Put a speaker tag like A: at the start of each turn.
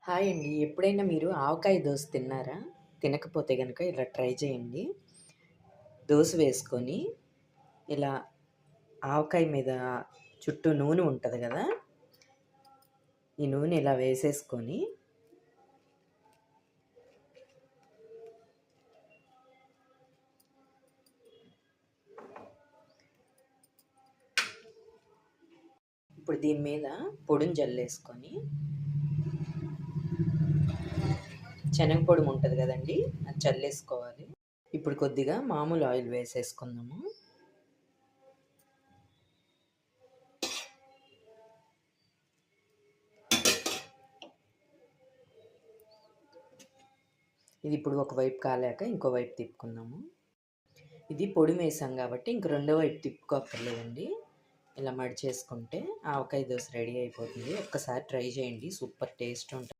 A: Hi అండి. ఎప్పుడైనా మీరు ఆవకాయ దోస తిన్నారా? తినకపోతే గనుక ఇలా ట్రై చేయండి. దోస వేసుకొని ఇలా ఆవకాయ మీద చుట్టూ నూనె ఉంటది గదా! ఈ నూనె ఇలా వేసేసుకొని ఇప్పుడు దీని మీద పొడిని జల్లేసుకొని శనగపొడి ఉంటది గదండీ! అది చల్లేసుకోవాలి. ఇప్పుడు కొద్దిగా మామూలు ఆయిల్ వేసేసుకుందాము. ఇది ఇప్పుడు ఒకవైపు కాలాక ఇంకో వైపు తిప్పుకుందాము. ఇది పొడి వేసాం కాబట్టి ఇంక రెండో వైపు తిప్పుకోక్కర్లేదండి. ఇలా మడిచేసుకుంటే ఆవకాయ దోస రెడీ అయిపోతుంది. ఒక్కసారి ట్రై చేయండి. సూపర్ టేస్ట్ ఉంటుంది.